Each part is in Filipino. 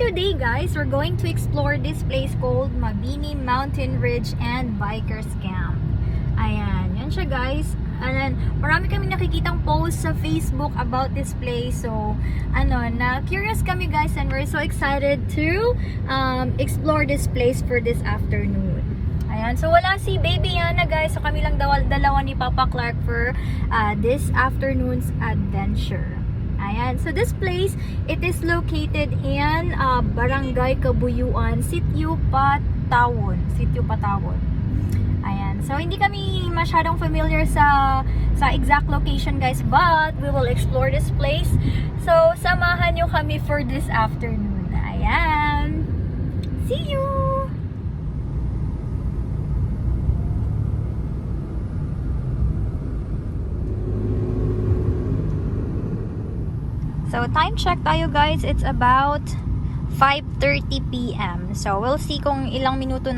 today guys, we're going to explore this place called Mabini Mountain Ridge and Bikers Camp. Ayan, yan siya guys. And marami kami nakikitang posts sa Facebook about this place. So, na curious kami guys, and we're so excited to explore this place for this afternoon. Ayan, so wala si Baby Yana guys. So kami lang dalawa ni Papa Clark for this afternoon's adventure. Ayan, so this place, it is located in Barangay Kabuyuan, Sitio Patawon. Ayan, so hindi kami masyadong familiar sa exact location guys, but we will explore this place. So samahan nyo kami for this afternoon. Ayan, see you! So time check tayo guys, it's about 5:30 PM. So we'll see kung ilang minuto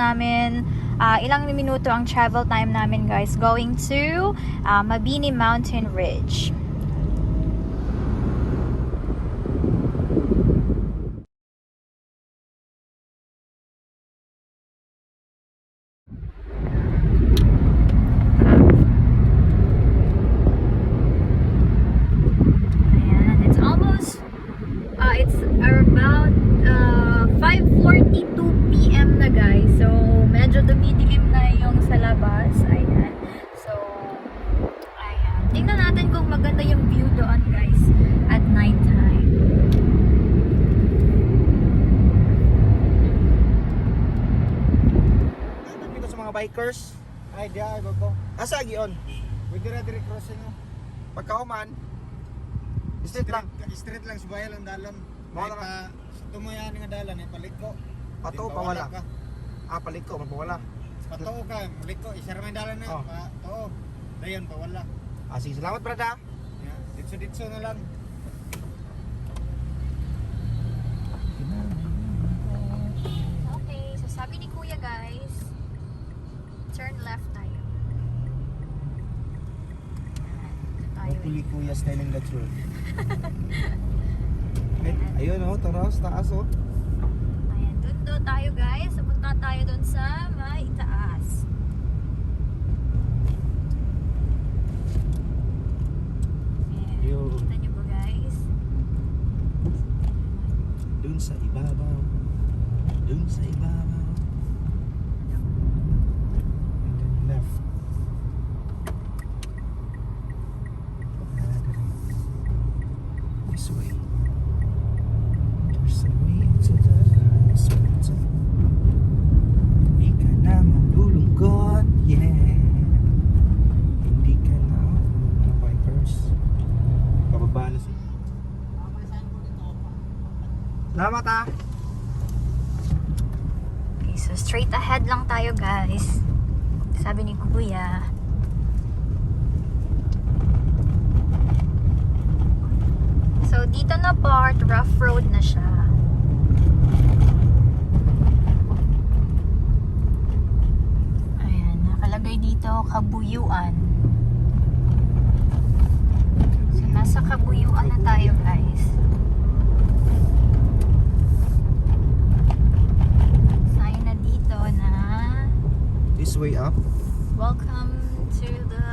ang travel time namin guys going to Mabini Mountain Ridge. It's about 5:42 PM na guys. So, medyo dumidilim na yung sa labas. Ayan. So, ayan. Tingnan natin kung maganda yung view doon guys at night time. Dito sa mga bikers. Ay, diya, bago. Asa gion? Pwede na direct crossing mo. Pagkauman, straight lang subaya lang dalan. Mo na tumuyan nga dalan ay paliko. Pato pa wala. Paliko magpawala. Pato ka, paliko isar may dalan na. Pato. Dayon pa wala. Sige, salamat brada. Ditso na lang. Okay, so sabi ni Kuya guys, turn left tayo. Hopefully Kuya's telling the truth. Ayun taras, taas Ayan, doon tayo guys. Punta tayo doon sa may taas. Ayan, kita nyo ba guys? Dun sa ibabaw. And then left. This way. There's a way to the highest mountain. Hindi ka na malulungkot, yeah. Hindi ka na mga bikers. Pababa na siya. Salamat Okay, so straight ahead lang tayo guys. Sabi ni Kuya. So dito na part, rough road na siya. Ayan, nakalagay dito Kabuyuan. So nasa Kabuyuan na tayo guys. Sign na dito na This way up. welcome to the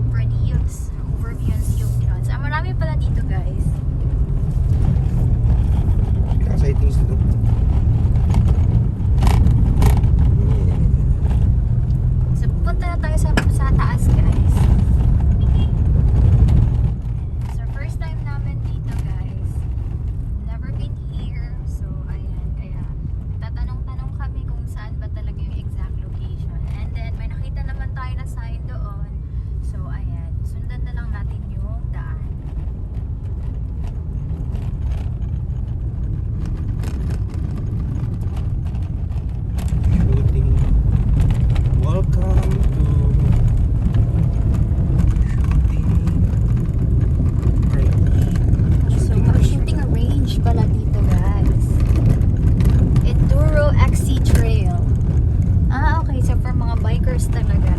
Pradios Overview and Sea of Grounds. Marami pala dito guys. Exciting sila. So pupunta na tayo sa taas guys. So first time namin dito guys. Never been here. So ayan, kaya tatanong-tanong kami kung saan ba talaga yung exact location. And then may nakita naman tayo na sign doon. So ayan, sundan na lang natin yung daan. Shooting. Welcome to shooting. So shooting range pala dito guys. Enduro XC Trail. Okay, so for mga bikers talaga.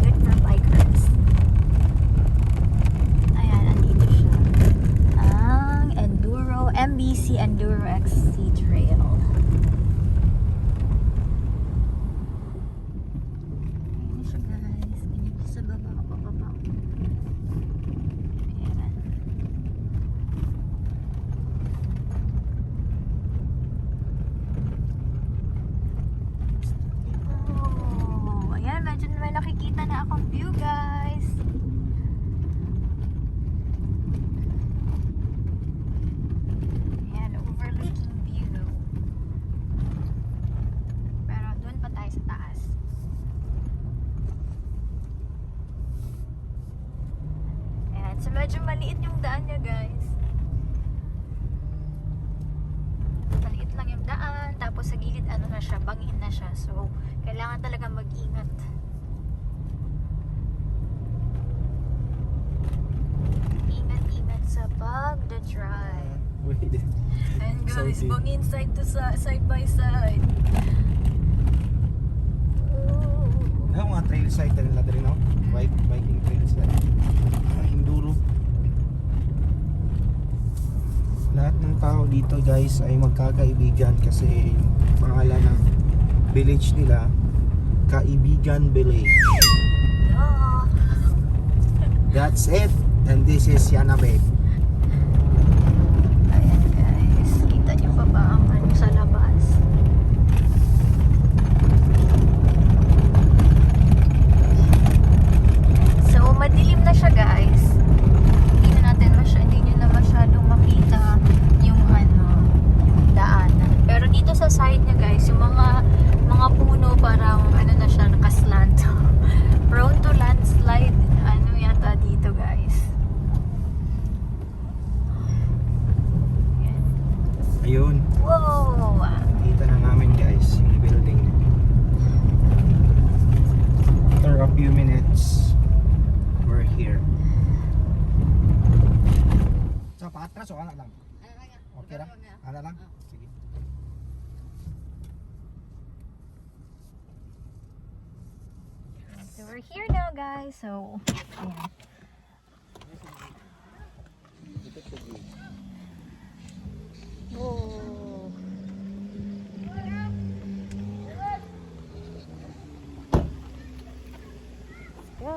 Good for bikers. Ayan, andito siya. Ang Enduro MBC Enduro XC Trail. Ayan siya guys. Ganyan siya sa baba, pababa. Ayan. Oh, ayan, medyo may nakikita na akong view guys. Ayan, overlooking view. Pero doon pa tayo sa taas. Ayan, so medyo maliit yung daan niya guys. Maliit lang yung daan, tapos sa gilid ano na siya, bangin na siya. So, kailangan talaga mag-ingat. Ingat-ingat sa pagda-drive. Wait. And guys, Salty. bangin side to side by side. Oh. Ano mga trail side na nila rin, no? Biking trail side. Enduro. Lahat ng tao dito guys ay magkakaibigan kasi yung pangalan ng village nila, Kaibigan Village. Ah. That's it. And this is Yanabe. Ayan guys, kita niyo pa ba ang ano sa labas? So, madilim na siya guys. Hindi nyo na masyadong makita yung ano, yung daanan. Pero dito sa side niya guys, yung mga puno parang ano na siya, nakaslant. Prone to landslide, ano yata dito guys. Ayan. Ayun. Wow! Kita na namin guys yung building. After a few minutes, we're here. Sa paatras o ana lang? Okay lang? Ana lang? Sige. So we're here now guys. So, ayan. Whoa. Let's go.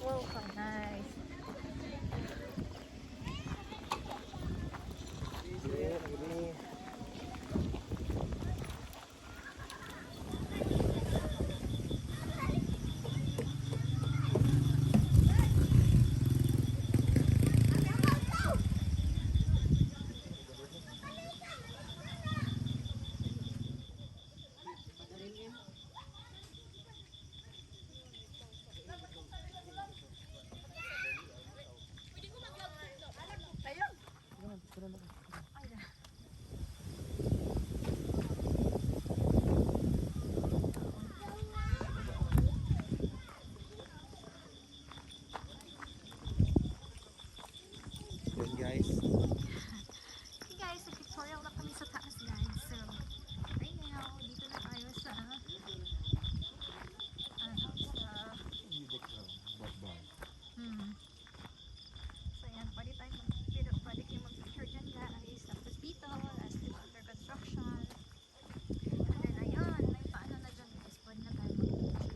Wow, how nice. Good guys. Hey guys, nag-tutorial na kami sa taas guys. So, right now, dito na tayo sa ano, So, ayan, pwede tayo pwede kayo mag-picture dyan guys. Tapos dito, as it's under construction. And then, ayan, may paano na dyan guys. Pwede na tayo mag-picture dyan.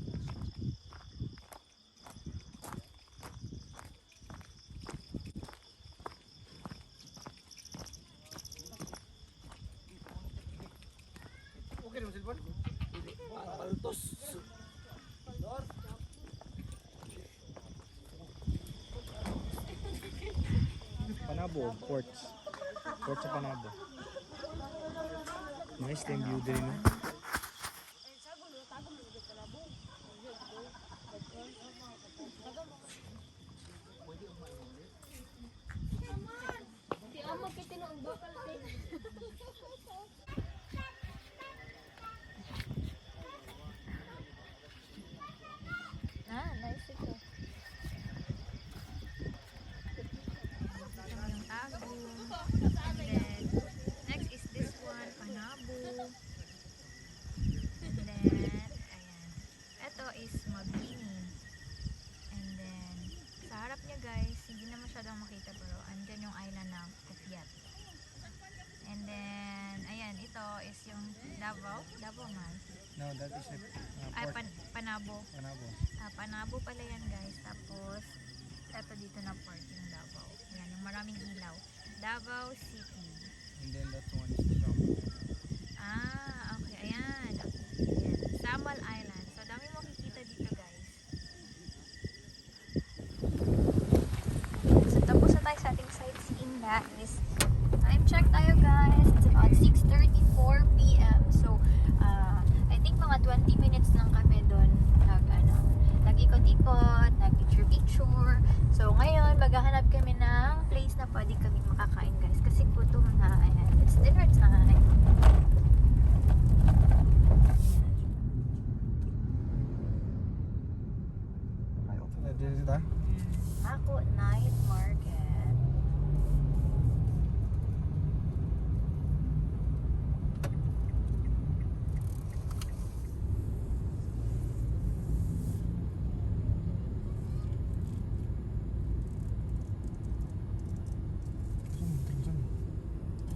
Okay naman silpon? Paltos. Panabo, ports. Ports sa Panabo. Nice time view din, no? Ah, nice ito. Ito yung tago. And then, next is this one. Mabini. And then, sa harap niya guys, hindi na masyadong makita pero andyan yung island ng Kupiat. And then, ayan, ito is yung Davao. Davao man. No, that is it. Ay, Panabo. Panabo. Panabo pala yan guys. Tapos, eto dito na part yung Davao. Ayan, yung maraming ilaw. Davao City. And then that one is the Samal. Okay. Ayan. Ayan. Samal Island. So, dami makikita dito guys. So, tapos na tayo sa ating sightseeing guys. Time check tayo guys. It's about 6:34 p.m. So, I think mga 20 minutes lang kami doon nag-ikot-ikot, nag-picture-picture. So, ngayon, maghahanap kami ng place na pwede kami makakain guys. Kasi gutom na. Ayan. It's dinner time. Ay, open na din ito. Ako, night market.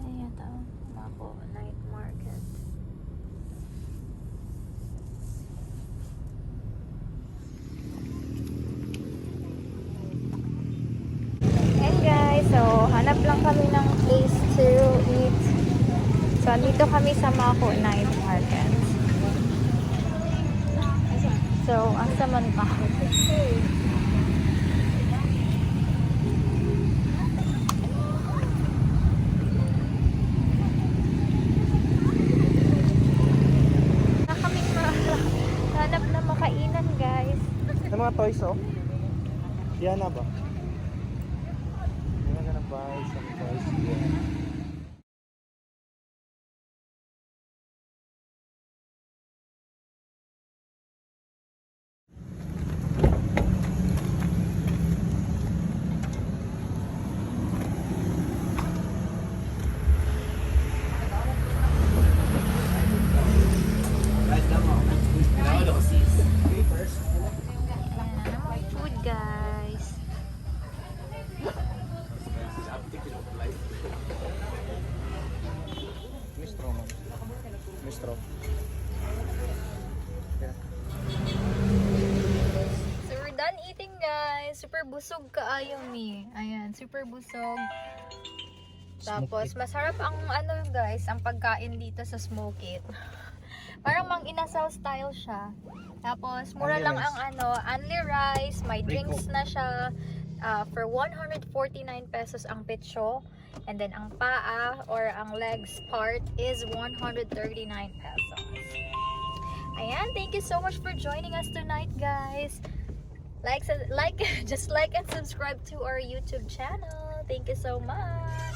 Ayan ito. Ako, night market. Hey guys, so hanap lang kami ng place to eat. So andito kami sa Mako Night Market. So, asa man pa? Na kami hanap na makainan guys. Ano mga toys oh? Diana ba? I'm gonna buy some toys here. Food guys. Mistro man. Mistro. Yeah. So we're done eating guys. Super busog kaayo mi. Ayan, super busog. Tapos masarap ang ano guys, ang pagkain dito sa Smoke It. Parang mang inasal style siya. Tapos mura Only lang rice. ang only rice, may Free drinks Coke. na siya. For 149 pesos ang pitso. And then ang paa or ang legs part is 139 pesos. Ayan, thank you so much for joining us tonight guys. Just like and subscribe to our YouTube channel. Thank you so much.